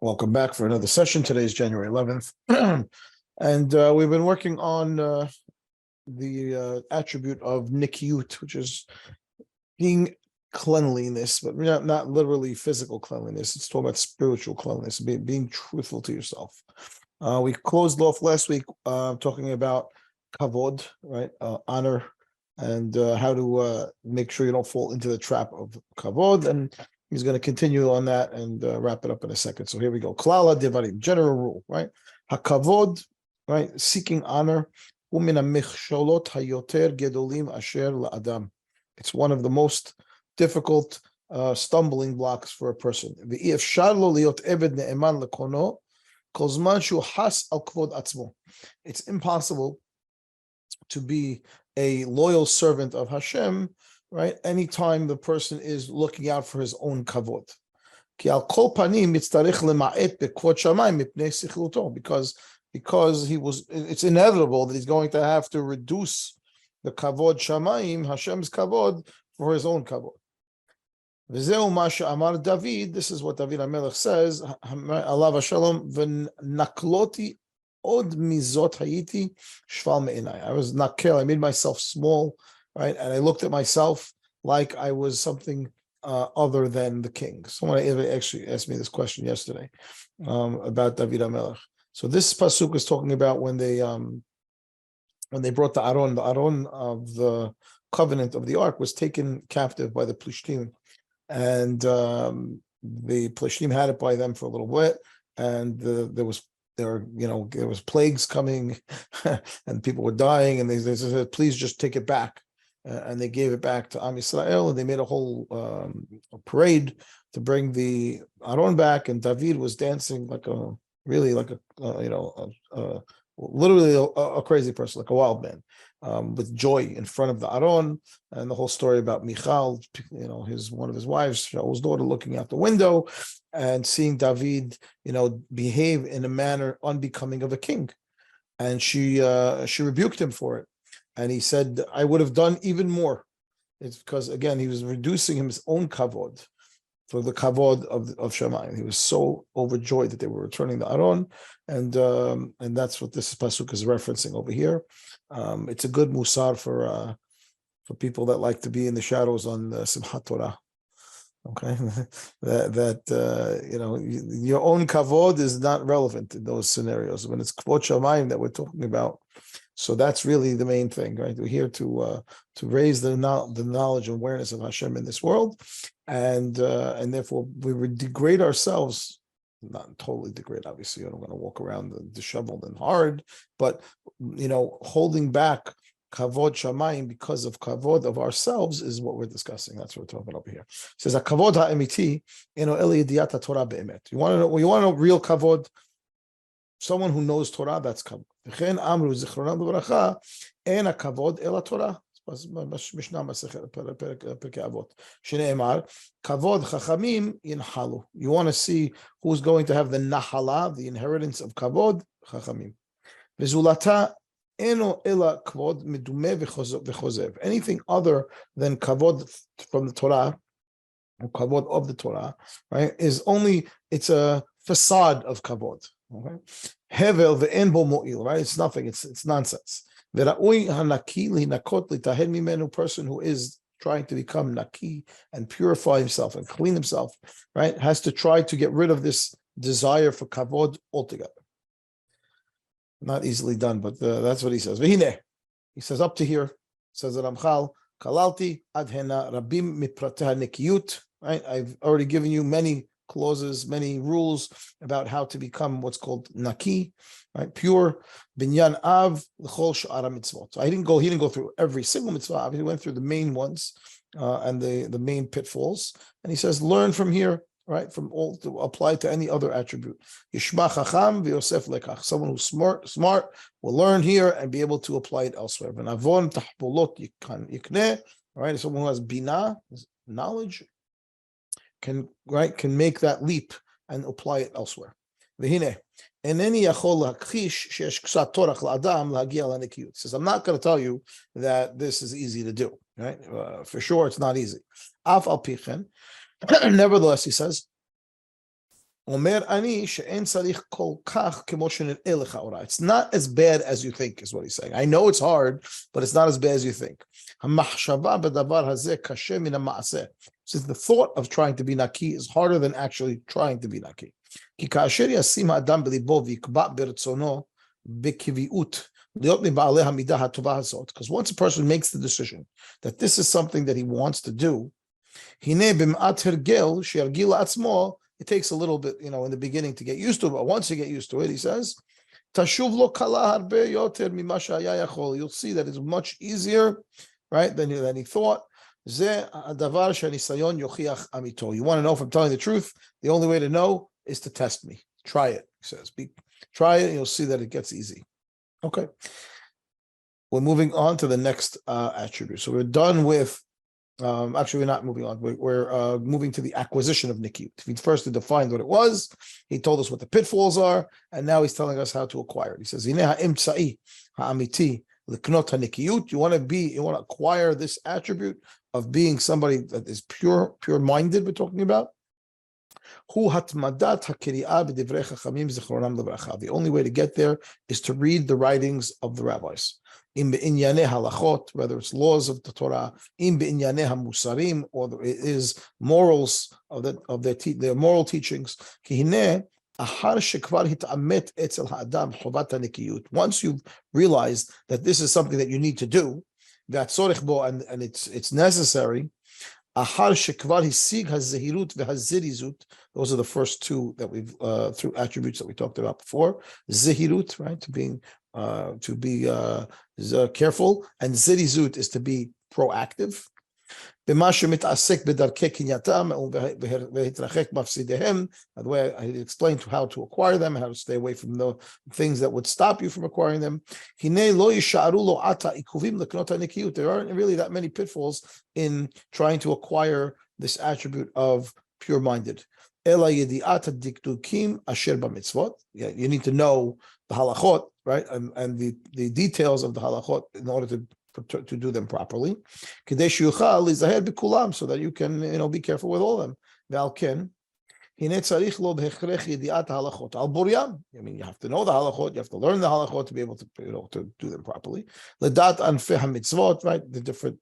Welcome back for another session. Today is January 11th. And we've been working on the attribute of nikiyut, which is being cleanliness, but not literally physical cleanliness. It's talking about spiritual cleanliness, being truthful to yourself. We closed off last week talking about kavod, right? Honor, and how to make sure you don't fall into the trap of kavod. And he's going to continue on that and wrap it up in a second. So here we go. Klala devarim, general rule, right? Hakavod, right? Seeking honor. It's one of the most difficult stumbling blocks for a person. It's impossible to be a loyal servant of Hashem, right? Anytime the person is looking out for his own kavod. Because it's inevitable that he's going to have to reduce the kavod shamayim, Hashem's kavod, for his own kavod. This is what David HaMelech says, Alav Hashalom, v'nakloti od mizot hayiti shval me'inai. I was nakel, I made myself small, right? And I looked at myself like I was something other than the king. Someone actually asked me this question yesterday about David HaMelech. So this pasuk is talking about when they brought the Aron of the covenant of the ark was taken captive by the Plishtim, and the Plishtim had it by them for a little bit, and there was plagues coming, and people were dying, and they said, "Please just take it back," and they gave it back to Am Yisrael, and they made a whole parade to bring the Aron back, and David was dancing like a literally a crazy person, like a wild man, with joy in front of the Aron, and the whole story about Michal, one of his wives, Shaul's daughter, looking out the window and seeing David, behave in a manner unbecoming of a king, and she rebuked him for it, and he said, "I would have done even more." It's because, again, he was reducing his own kavod for the kavod of Shammai. He was so overjoyed that they were returning the Aron, and that's what this pasuk is referencing over here. It's a good musar for people that like to be in the shadows on Simchat Torah. Okay, your own kavod is not relevant in those scenarios when it's kvod Shamayim that we're talking about. So that's really the main thing, right? We're here to raise the knowledge and awareness of Hashem in this world, and therefore we would degrade ourselves, not totally degrade. Obviously, you don't want to walk around disheveled and hard, but holding back kavod shamayim because of kavod of ourselves is what we're discussing. That's what we're talking about over here. It says a kavod ha'emiti eli yediyat Torah be'emet. You want to know real kavod? Someone who knows Torah, that's kavod. V'chen amru zichronam l'varacha en hakavod el haTorah. Mishnah Masechet Pirkei Avot. Shneimar kavod chachamim yinhalu. You want to see who's going to have the nahala, the inheritance of kavod, chachamim. V'zulata eno ela kavod medumeh v'chozev. Anything other than kavod from the Torah, or kavod of the Torah, right, it's a facade of kavod. Okay, hevel ve'en bo mo'il, right? It's nothing. It's nonsense. Ve'ra'ui hanaki linakot litahed mimenu, person who is trying to become naki and purify himself and clean himself, right, has to try to get rid of this desire for kavod altogether. Not easily done, but that's what he says. V'hine, he says up to here, says the Ramchal, kalalti ad hena rabim miprateh nikiyut, right? I've already given you many clauses, many rules about how to become what's called naki, right? Pure. Binyan av l'chol sh'ara mitzvot. So he didn't go through every single mitzvah. He went through the main ones and the main pitfalls. And he says, learn from here, right? From all to apply to any other attribute. Yishma chacham v'yosef lekach. Someone who's smart will learn here and be able to apply it elsewhere. V'navon tahpolot yikneh, right? Someone who has binah, knowledge, can make that leap and apply it elsewhere. V'hine, eneni yachol lakchish sheyesh ksat torach la'adam lahagia lanikiyut. Says, I'm not going to tell you that this is easy to do, right? For sure, it's not easy. Af al pichen, nevertheless, he says, It's not as bad as you think, is what he's saying. I know it's hard, but it's not as bad as you think. Since the thought of trying to be naki is harder than actually trying to be naki. Because once a person makes the decision that this is something that he wants to do, it takes a little bit, in the beginning to get used to it, but once you get used to it, he says, you'll see that it's much easier, right, than he thought. You want to know if I'm telling the truth? The only way to know is to test me. Try it, he says. Try it, and you'll see that it gets easy. Okay. We're moving on to the next attribute. So we're done with, actually, we're not moving on. We're moving to the acquisition of nikiyut. He first defined what it was. He told us what the pitfalls are, and now he's telling us how to acquire it. He says, you want to acquire this attribute of being somebody that is pure-minded, we're talking about. The only way to get there is to read the writings of the rabbis. Whether it's laws of the Torah, or it is morals of their moral teachings. Once you've realized that this is something that you need to do, and it's necessary. Those are the first two that we've through attributes that we talked about before. Zehirut, right, to be careful, and zirizut is to be proactive. By the way, I explained how to acquire them, how to stay away from the things that would stop you from acquiring them. There aren't really that many pitfalls in trying to acquire this attribute of pure-minded. You need to know the halachot, right, and the details of the halachot in order to do them properly, so that you can be careful with all of them. You have to know the halachot, you have to learn the halachot to be able to to do them properly. Right, the different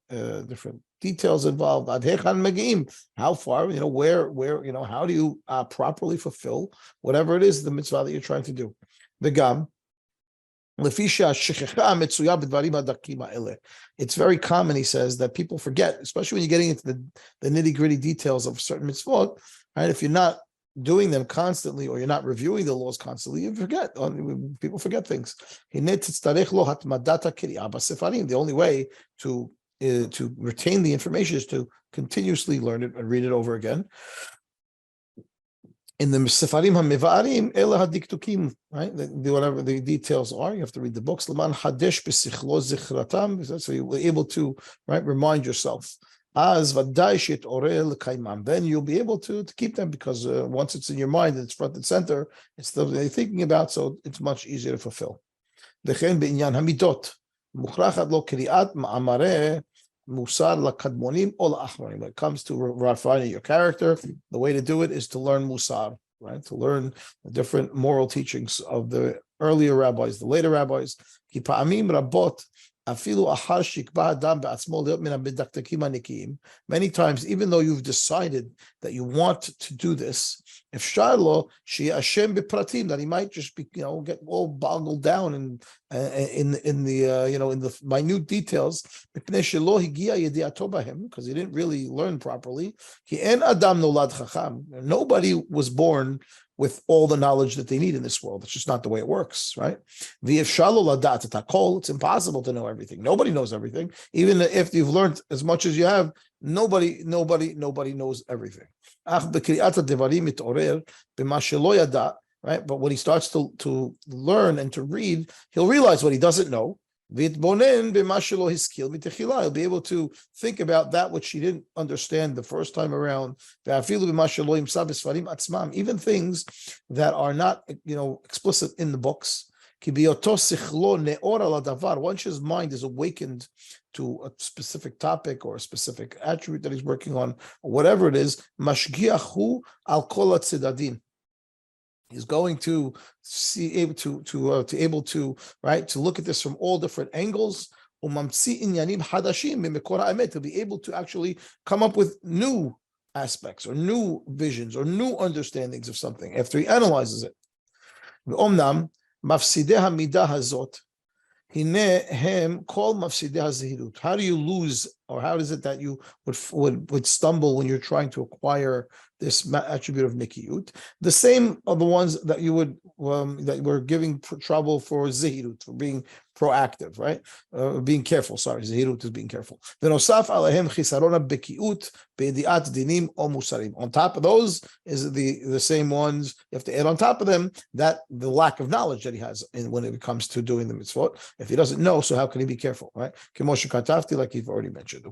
details involved. How far, where, how do you properly fulfill whatever it is, the mitzvah that you're trying to do. It's very common, he says, that people forget, especially when you're getting into the nitty-gritty details of certain mitzvot, right? If you're not doing them constantly or you're not reviewing the laws constantly, you forget. People forget things. The only way to retain the information is to continuously learn it and read it over again. In the Sefarim HaMevarim, Ela HaDiktukim, right? Whatever the details are, you have to read the books. L'man Hadesh B'sichlo Zichratam, so you're able to, right, remind yourself. As Vadai Shit Orel Kaimam, then you'll be able to keep them, because once it's in your mind, it's front and center, it's the you're thinking about, so it's much easier to fulfill. Dechen B'inyan HaMidot, Mukhrachat Lo Kriat Ma'amareh Musar lakadmonim or la'achronim. When it comes to refining your character, the way to do it is to learn musar, right? To learn the different moral teachings of the earlier rabbis, the later rabbis. Ki pa'amim rabot afilu achar shikba adam be'atzmo liot min ha'medaktakim ha'nikim. Many times, even though you've decided that you want to do this, if sharlo she Hashem bepratim, that he might just be, get all boggled down in the minute details, because he didn't really learn properly. Nobody was born with all the knowledge that they need in this world. It's just not the way it works, right? It's impossible to know everything. Nobody knows everything. Even if you've learned as much as you have, nobody knows everything. Right? But when he starts to learn and to read, he'll realize what he doesn't know. He'll be able to think about that which he didn't understand the first time around. Even things that are not, explicit in the books. Once his mind is awakened to a specific topic or a specific attribute that he's working on, or whatever it is, mashgiachu al kol tzedadin. He's going to see able to able to right to look at this from all different angles. To be able to actually come up with new aspects or new visions or new understandings of something after he analyzes it. How do you lose, or how is it that you would stumble when you're trying to acquire this attribute of nikiyut? The same are the ones that you would that were giving trouble for zehirut, for being proactive, right? Being careful. Sorry, zehirut is being careful. On top of those is the same ones you have to add on top of them, that the lack of knowledge that he has when it comes to doing the mitzvot. If he doesn't know, so how can he be careful, right? Like you've already mentioned.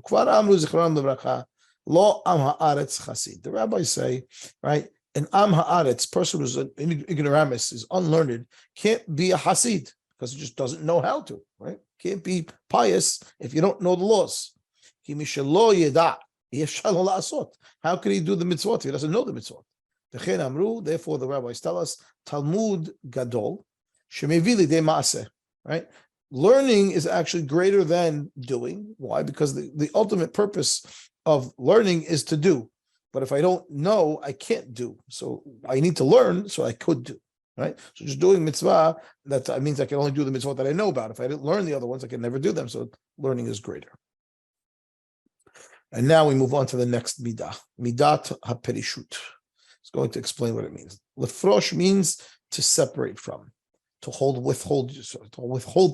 Lo am haaretz chasid. The rabbis say, right, an am haaretz, person who's an ignoramus, is unlearned, can't be a hasid because he just doesn't know how to, right? Can't be pious if you don't know the laws. How can he do the mitzvot if he doesn't know the mitzvot? Therefore, the rabbis tell us, Talmud gadol, right? Learning is actually greater than doing. Why? Because the ultimate purpose of learning is to do. But if I don't know, I can't do. So I need to learn so I could do, right? So just doing mitzvah, that means I can only do the mitzvah that I know about. If I didn't learn the other ones, I can never do them. So learning is greater. And now we move on to the next midah, midat haperishut. It's going to explain what it means. Lefrosh means to separate from, to withhold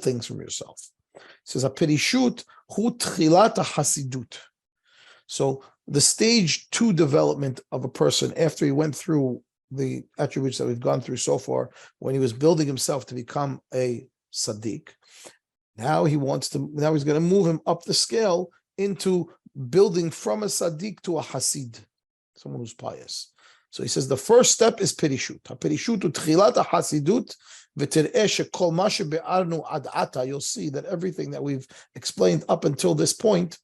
things from yourself. It says haperishut hu tchilat hasidut. So the stage 2 development of a person after he went through the attributes that we've gone through so far, when he was building himself to become a Sadiq, now he's going to move him up the scale into building from a Sadiq to a Hasid, someone who's pious. So he says the first step is Perishut. Perishut tchilat hasidut v'tir'eh shekol ma shebe'arnu ad ata. You'll see that everything that we've explained up until this point,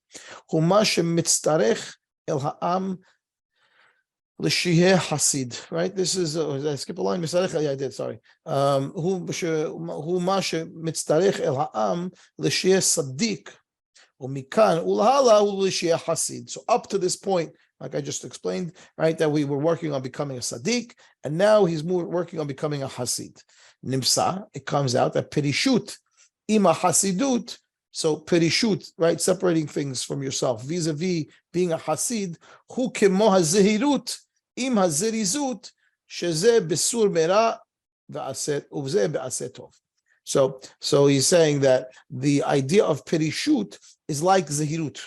hu ma shemitztarech el ha'am l'shiyeh hasid. Right? This is did I skip a line? Yeah, I did. Sorry. Hu ma shemitztarech el ha'am l'shiyeh sadiq. So up to this point, like I just explained, right, that we were working on becoming a Sadiq, and now he's working on becoming a Hasid. Nimsa, it comes out that Perishut, ima Hasidut, so Perishut, right, separating things from yourself, vis-a-vis being a Hasid, hu kemo hazehirut, im hazerizut, sheze besur mera, uvze be'asetov. So he's saying that the idea of Perishut is like Zehirut,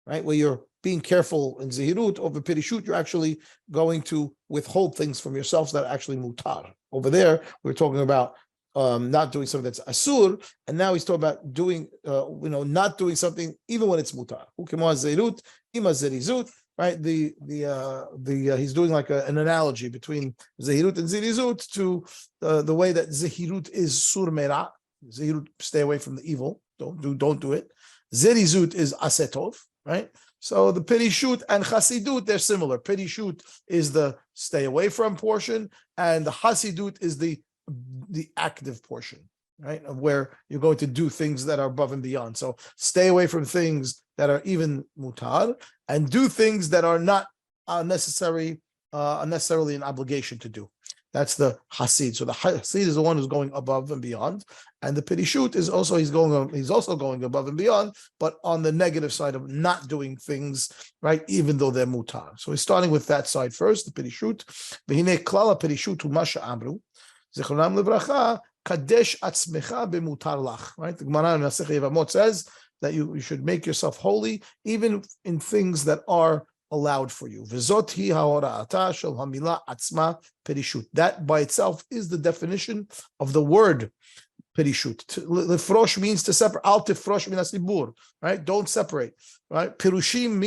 right? Where you're being careful in Zehirut. Over Perishut, you're actually going to withhold things from yourself that are actually mutar. Over there, we're talking about not doing something that's asur, and now he's talking about doing, not doing something even when it's mutar. Zehirut, ima zerizut. Right, he's doing like an analogy between zehirut and zerizut to the way that zehirut is sur mera. Zehirut, stay away from the evil. Don't do it. Zerizut is asetov. Right. So the perishut and chasidut, they're similar. Perishut is the stay away from portion, and the chasidut is the active portion. Right, of where you're going to do things that are above and beyond. So stay away from things that are even mutar, and do things that are not unnecessarily an obligation to do. That's the hasid. So the hasid is the one who's going above and beyond, and the perishut is also he's also going above and beyond, but on the negative side of not doing things, right, even though they're mutar. So he's starting with that side first, the perishut. V'hinei klal perishut hu ma she'amru zichronam livracha kadesh atzmecha b'mutar lach. Right, the Gemara in Masechet Yevamot says that you should make yourself holy even in things that are allowed for you. V'zot hi ha'ora'ata shel hamilah atzma perishut. That by itself is the definition of the word perishut. Lefrosh means to separate. Al tifrosh min hasibur. Right? Don't separate. Right? Pirushim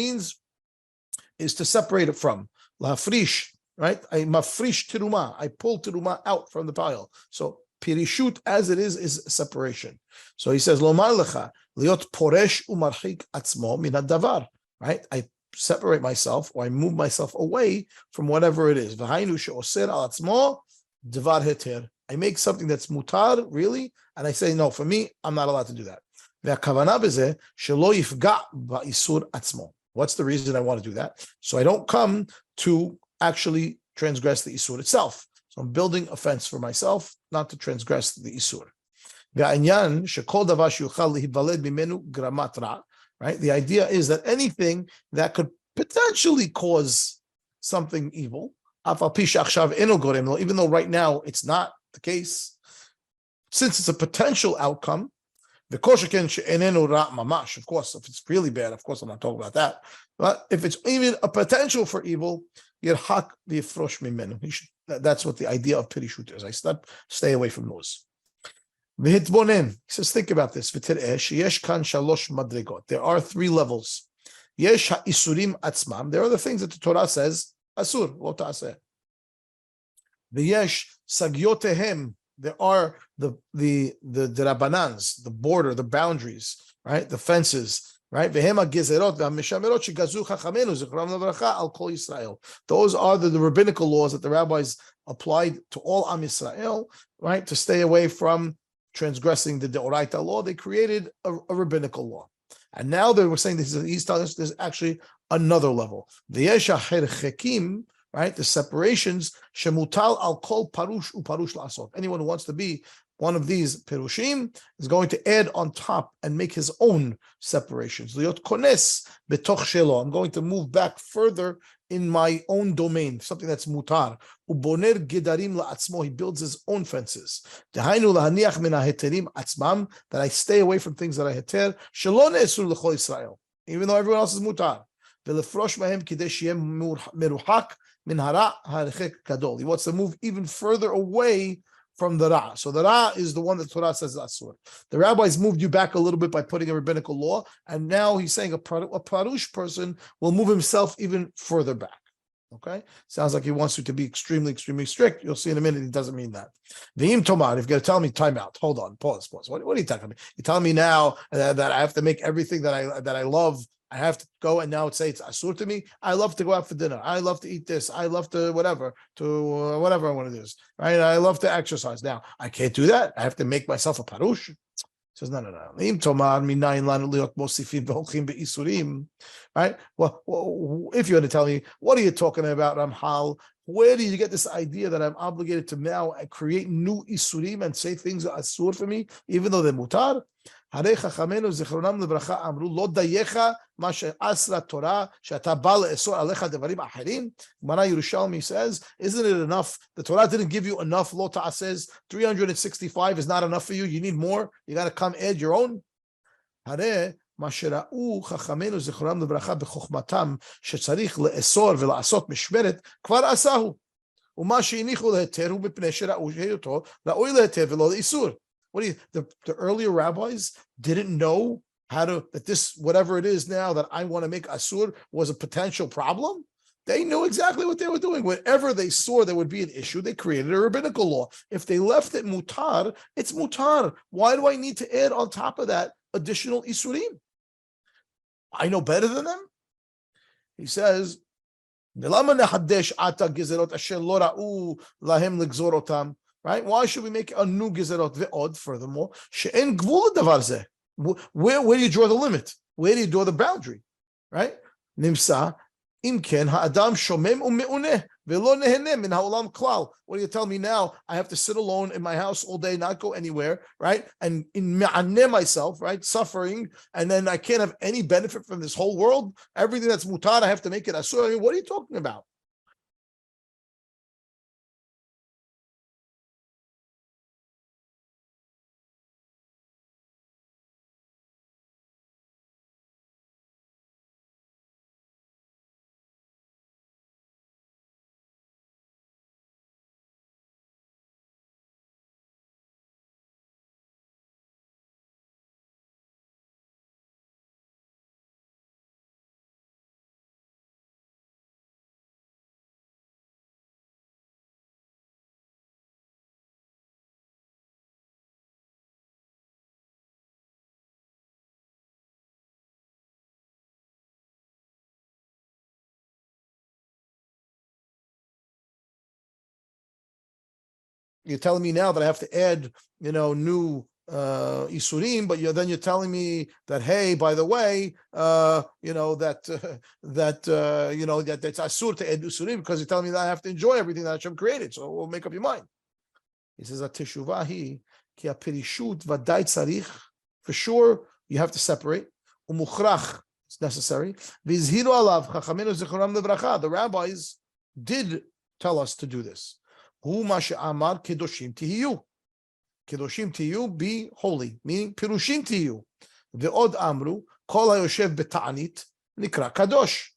is to separate it from. La'afrish. Right? I mafrish tiruma. I pull tiruma out from the pile. So Pirishut, as it is separation. So he says, Lomar lecha, liot poresh umarchik atzmo min hadavar. Right? I separate myself, or I move myself away from whatever it is. V'hainu she'oser al atzmo Devar heter. I make something that's mutar, really, and I say, no, for me, I'm not allowed to do that. What's the reason I want to do that? So I don't come to actually transgress the isur itself. So I'm building a fence for myself, not to transgress the isur. Right? The idea is that anything that could potentially cause something evil, even though right now it's not the case, since it's a potential outcome, of course, if it's really bad, of course, I'm not talking about that. But if it's even a potential for evil, that's what the idea of pirishut is. I stay away from those. He says, think about this. There are three levels. There are the things that the Torah says, asur, lo ta'aseh. There are the rabbanans, the border, the boundaries, right? The fences, right? Those are the rabbinical laws that the rabbis applied to all Am Yisrael, right? To stay away from transgressing the Deoraita law. They created a rabbinical law. And now they were saying he's telling us there's actually another level. Right, the separations, shemutal al kol parush uparush la'asot. Anyone who wants to be one of these perushim is going to add on top and make his own separations. Liot kones betoch shelo. I'm going to move back further in my own domain, something that's mutar. Uboner gedarim la'atzmo. He builds his own fences. Dehainu lahaniach min haheterim atzmam. That I stay away from things that I heter. Shelo ne'esur l'chol Yisrael. Even though everyone else is mutar. Velefrosh mahem kidei sheyem meruhak. He wants to move even further away from the Ra. So the Ra is the one that Torah says is Asur. The rabbis moved you back a little bit by putting a rabbinical law, and now he's saying a Parush person will move himself even further back. Okay? Sounds like he wants you to be extremely, extremely strict. You'll see in a minute he doesn't mean that. V'im Tomar, if you're going to tell me, time out. Hold on, pause. What are you talking about? You're telling me now that I have to make everything that I love, I have to go and now say it's asur to me. I love to go out for dinner. I love to eat this. I love to whatever I want to do. Right? I love to exercise. Now I can't do that. I have to make myself a parush. He says no. Right? Well, if you're going to tell me, what are you talking about, Ramhal? Where do you get this idea that I'm obligated to now create new isurim and say things are asur for me, even though they're mutar? הרי חכמינו זיכרונם לברכה אמרו לא דייך מה שאסרה תורה שאתה בא לאסור עליך דברים אחרים. גמרא ירושלמי says, isn't it enough? The Torah didn't give you enough. Lo ta'aseh 365 is not enough for you. You need more. You got to come add your own. הרי מה שראו חכמינו זיכרונם לברכה בחוכמתם שצריך לאסור ולעשות משמרת כבר עשהו. ומה שהניחו להיתר הוא מפני שראו שהיותו ראוי להיתר ולא לאיסור. What do you? The earlier rabbis didn't know that this, whatever it is now that I want to make asur, was a potential problem. They knew exactly what they were doing. Whenever they saw there would be an issue, they created a rabbinical law. If they left it mutar, it's mutar. Why do I need to add on top of that additional isurim? I know better than them. He says, right? Why should we make a new gezerot ve'od? Furthermore, she'en gvul davar zeh. Where do you draw the limit? Where do you draw the boundary? Right? Nimsa imken ha'adam shomem u'me'uneh ve'lo neheneh min ha'olam klal. What do you tell me now? I have to sit alone in my house all day, not go anywhere, right? And in me'aneh myself, right? Suffering, and then I can't have any benefit from this whole world. Everything that's mutar, I have to make it asur. I mean, what are you talking about? you're telling me now that I have to add, new isurim, but then you're telling me that, hey, by the way, that that's asur to add isurim, because you're telling me that I have to enjoy everything that Hashem created. So we'll make up your mind. He says, "Ateshuvahi ki apirishut vadai tzarich." For sure, you have to separate. Umuchrach, it's necessary. Vizhiru alav chachamenu zichronam levracha. The rabbis did tell us to do this. Hu ma she'amar kedoshim tihiyu. Kedoshim tihiyu, be holy, meaning pirushim tihiyu. Ve'od amru kol hayoshev beta'anit nikra kadosh.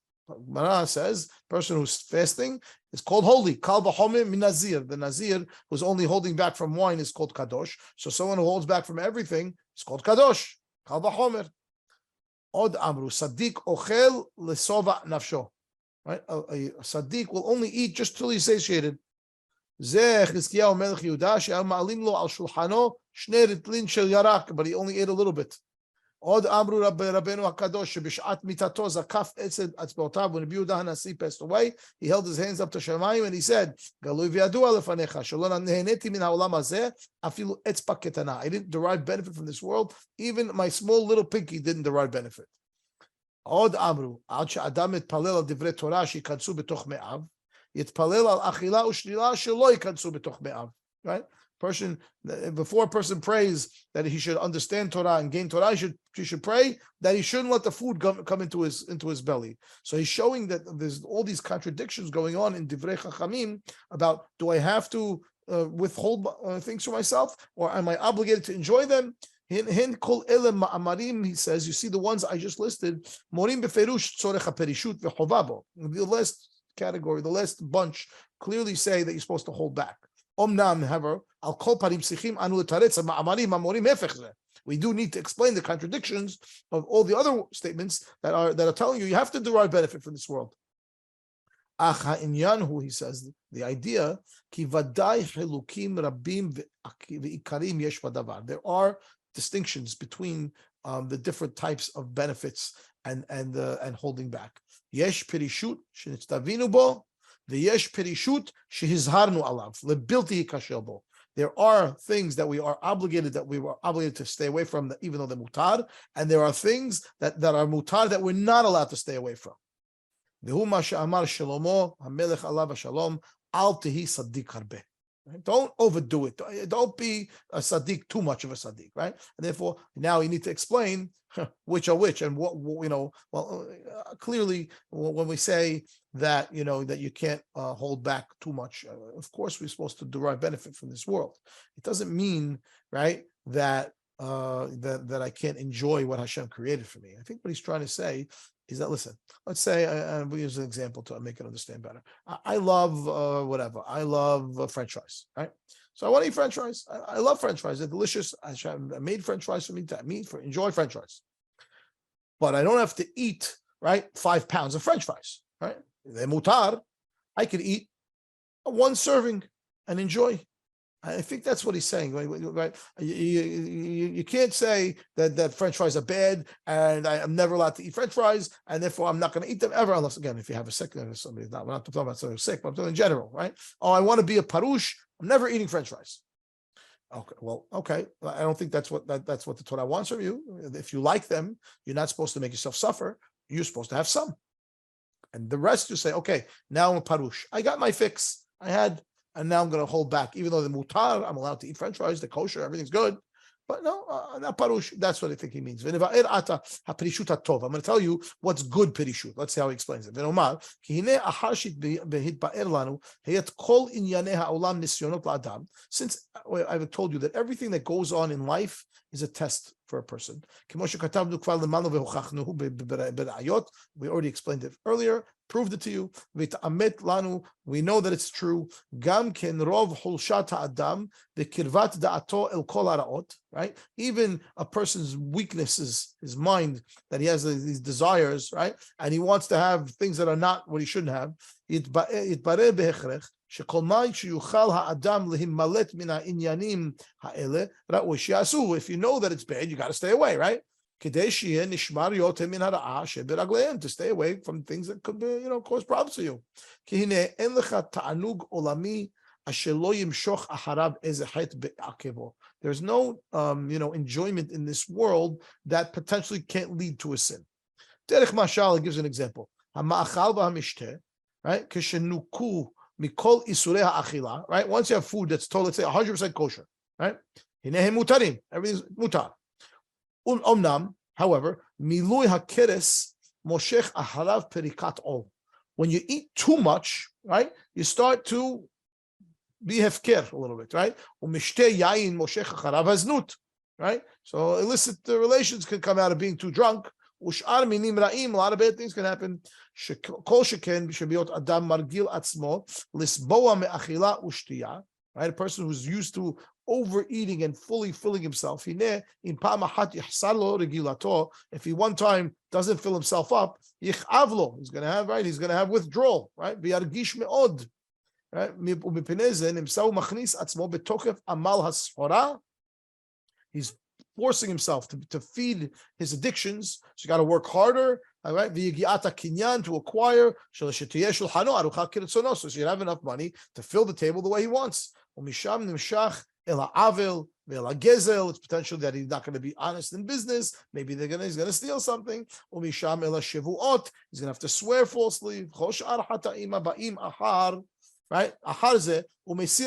Mara says, person who's fasting is called holy. Kal b'chomer min nazir. The nazir who's only holding back from wine is called kadosh. So someone who holds back from everything is called kadosh. Kal b'chomer. Od amru sadik ochel lesova nafsho. Right? A Sadiq will only eat just till he's satiated. But he only ate a little bit. Od amru Rabbeinu HaKadosh b'shat mitato zakaf etzed atzbaotav. When Rabbi Yehuda HaNasi passed away, he held his hands up to Shemayim and he said, "Galui v'yadua lefanecha shelo neheneti min ha'olam hazeh afilu etzba ketana." I didn't derive benefit from this world. Even my small little pinky didn't derive benefit. Od amru ad she'adam yitpalel al divrei Torah sheyikadsu b'toch me'av yitpalel al achila u'shlila shelo yikadsu b'toch me'av. Right? Before a person prays that he should understand Torah and gain Torah, he should pray that he shouldn't let the food come into his belly. So he's showing that there's all these contradictions going on in Divrei Chachamim about, do I have to withhold things for myself, or am I obligated to enjoy them? He says, you see the ones I just listed, morim beferush tzorech haperishut v'chovabo. The last category, the last bunch, clearly say that you're supposed to hold back. Omnam, however, al kol parim sichim anu letaretz ma'amarim amorim hefech zeh. We do need to explain the contradictions of all the other statements that are telling you have to derive benefit from this world. Ach ha'inyan, he says, the idea ki vadai chelukim rabim ve'ikarim yesh badavar. There are distinctions between the different types of benefits and holding back. Yesh pirishut shenitztavinu bo. The yesh perishut shehizharnu alav lebilti kasher bo. There are things that we were obligated to stay away from, even though they're mutar, and there are things that are mutar that we're not allowed to stay away from. V'hu ma she'amar Shlomo hamelech alav shalom al tehi sadik harbe. Don't overdo it. Don't be a Sadiq, too much of a Sadiq, right? And therefore, now you need to explain which are which, and clearly, when we say that, that you can't hold back too much, of course, we're supposed to derive benefit from this world. It doesn't mean, right, that I can't enjoy what Hashem created for me. I think what he's trying to say is that, listen, let's say, we use an example to make it understand better. I love whatever. I love French fries, right? So I want to eat French fries. I love French fries. They're delicious. I made French fries for me to enjoy French fries. But I don't have to eat, right, 5 pounds of French fries, right? They're mutar. I could eat one serving and enjoy. I think that's what he's saying, right? You can't say that French fries are bad and I'm never allowed to eat French fries and therefore I'm not going to eat them ever, unless, again, if you have a sick, somebody's not, we're not talking about somebody who's sick, but I'm talking in general, right? Oh, I want to be a parush. I'm never eating French fries. Okay, well, okay. I don't think that's what the Torah wants from you. If you like them, you're not supposed to make yourself suffer. You're supposed to have some. And the rest you say, okay, now I'm a parush. I got my fix. And now I'm going to hold back. Even though the mutar, I'm allowed to eat French fries, the kosher, everything's good. But no, not parush. That's what I think he means. I'm going to tell you what's good perishut. Let's see how he explains it. Since I've told you that everything that goes on in life is a test for a person. We already explained it earlier, proved it to you. We know that it's true. Right? Even a person's weaknesses, his mind, that he has these desires, right? And he wants to have things that are not what he shouldn't have. If you know that it's bad, you got to stay away, right? To stay away from things that could be, cause problems to you. There's no enjoyment in this world that potentially can't lead to a sin. Derech Mashal gives an example. Right? Mikol isurei ha'achila, right? Once you have food that's told, let's say 100% kosher, right? Hinehem mutarim, everything's mutar. Omnam, however, milui hakeres moshech aharav perikat ol. When you eat too much, right, you start to be hefker a little bit, right? Umishte yayin moshech aharav haznut, right? So illicit relations can come out of being too drunk. Ushar minim ra'im, a lot of bad things can happen. Kol sheken b'shebiot adam margil atzmo lisboa me'achila ushtiya. Right, a person who's used to overeating and fully filling himself. If he one time doesn't fill himself up, he's going to have withdrawal, right? Right? He's forcing himself to feed his addictions. So you got to work harder, all right? To acquire, so you have enough money to fill the table the way he wants. It's potential that he's not going to be honest in business. Maybe he's going to steal something. He's going to have to swear falsely. Right? He's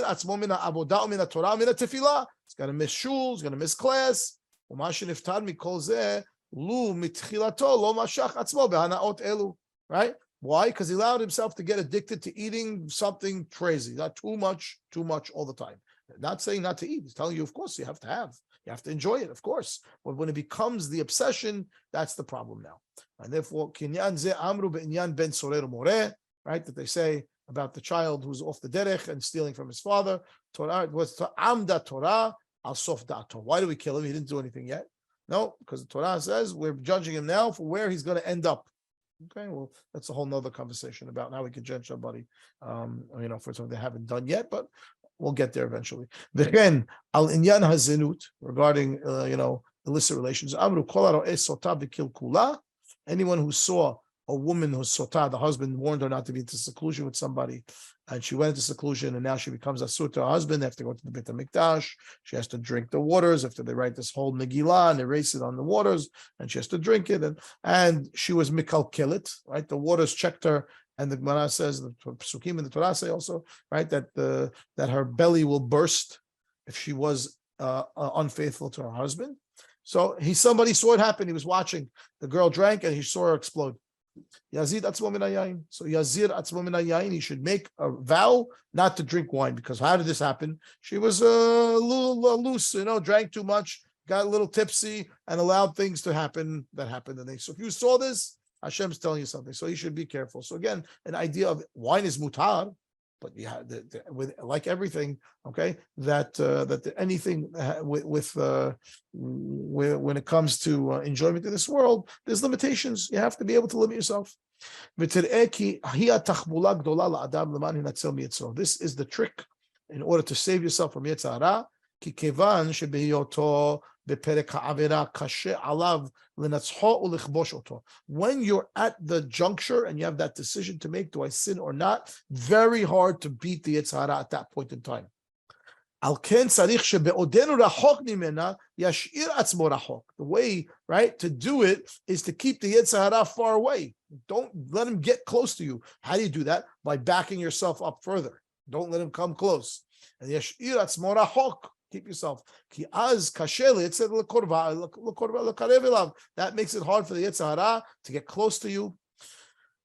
going to miss shul, he's going to miss class. Right? Why? Because he allowed himself to get addicted to eating something crazy, not too much all the time. Not saying not to eat. He's telling you, of course, you have to enjoy it, of course. But when it becomes the obsession, that's the problem now. And therefore, kinyan ze amru be'inyan ben sorer more, right? That they say about the child who's off the derech and stealing from his father. Torah was amda Torah al sof da'ato. Why do we kill him? He didn't do anything yet. No, because the Torah says we're judging him now for where he's going to end up. Okay, well, that's a whole nother conversation about how we can judge somebody, for something they haven't done yet, but we'll get there eventually. Then al inyan hazinut, regarding illicit relations. Amru kol haro'eh sotah b'kil kula. Anyone who saw a woman who's sotah, the husband warned her not to be into seclusion with somebody, and she went into seclusion, and now she becomes a to her husband. They have to go to the Beit HaMikdash. She has to drink the waters after they write this whole Megillah and erase it on the waters, and she has to drink it. And she was mikalkelit, right? The waters checked her, and the Gemara says, the Psukim in the Torah say also, right, that her belly will burst if she was unfaithful to her husband. So somebody saw it happen. He was watching. The girl drank, and he saw her explode. Yazid atzmo min hayayin. So Yazir atzmo min hayayin. He should make a vow not to drink wine, because how did this happen? She was a little loose, drank too much, got a little tipsy, and allowed things to happen that happened. So if you saw this, Hashem's telling you something. So you should be careful. So again, an idea of wine is mutar, but with like everything, okay, that anything when it comes to enjoyment in this world, there's limitations. You have to be able to limit yourself. This is the trick in order to save yourself from Yetzer Hara. When you're at the juncture and you have that decision to make, do I sin or not? Very hard to beat the Yetzer Hara at that point in time. The way, right, to do it is to keep the Yetzer Hara far away. Don't let him get close to you. How do you do that? By backing yourself up further. Don't let him come close. And keep yourself. That makes it hard for the Yetzer Hara to get close to you.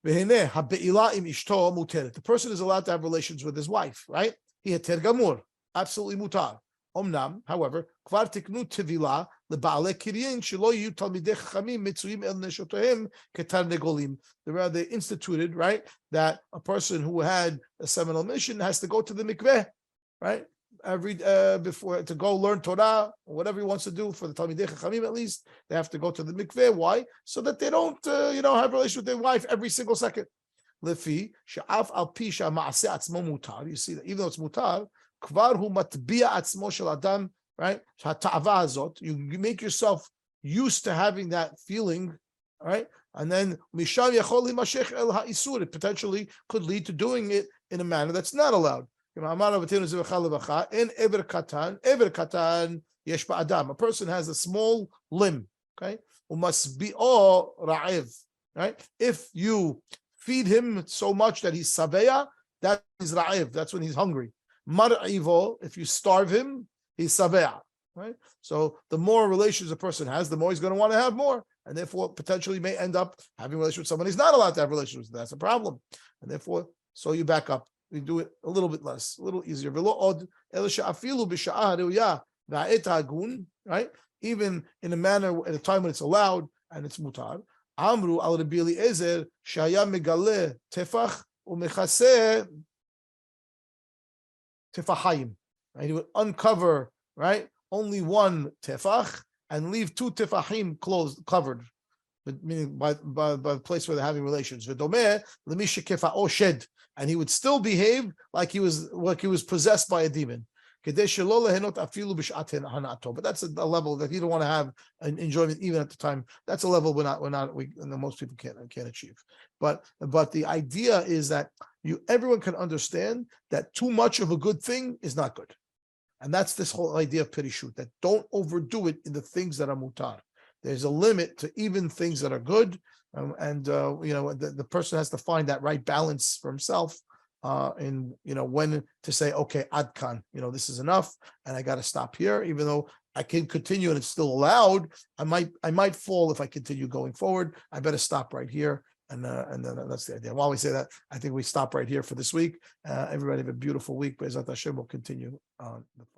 The person is allowed to have relations with his wife, right? He heter gamur, absolutely mutar. Omnam, however, kvar tiknu tevila leba'alei kiryin shelo yiyu talmidei chachamim mitzuyim el neshotohem ketar negolim. They instituted, right, that a person who had a seminal mission has to go to the mikveh, right? Every before to go learn Torah or whatever he wants to do for the Talmidei Chachamim, at least they have to go to the mikveh. Why? So that they don't have a relationship with their wife every single second. Lefi she'af al pi she'ma'aseh atzmo mutar. You see that even though it's mutar, kvar hu matbiya atzmo shel adam, right? Ha'ta'ava hazot. You make yourself used to having that feeling, right? And then misham yachol limashech el ha'isur. It potentially could lead to doing it in a manner that's not allowed. In ever katan yesh ba'adam. A person has a small limb, okay? Must be all ra'iv, right? If you feed him so much that he's sabeya, that is ra'iv. That's when he's hungry. Mar'ivo, if you starve him, he's sabeya, right? So the more relations a person has, the more he's going to want to have more, and therefore potentially may end up having relations with someone he's not allowed to have relations with. That's a problem, and therefore, so you back up. We do it a little bit less, a little easier. Right? Even in a manner, at a time when it's allowed and it's mutar. Amru al Rabbi Eliezer shaya megale tefach umechase tefachayim. Right? He would uncover, right, only one tefach and leave two tefachim closed, covered, meaning by the place where they're having relations. V'domeh l'misha kefa'o shed, and he would still behave like he was possessed by a demon. But that's a level that you don't want to have an enjoyment even at the time. That's a level most people can't achieve. But the idea is that everyone can understand that too much of a good thing is not good, and that's this whole idea of perishut, that don't overdo it in the things that are mutar. There's a limit to even things that are good, and the person has to find that right balance for himself. In when to say, okay, adkan, this is enough, and I got to stop here. Even though I can continue and it's still allowed, I might fall if I continue going forward. I better stop right here, and then that's the idea. While we say that, I think we stop right here for this week. Everybody have a beautiful week. Be'ezrat Hashem will continue on.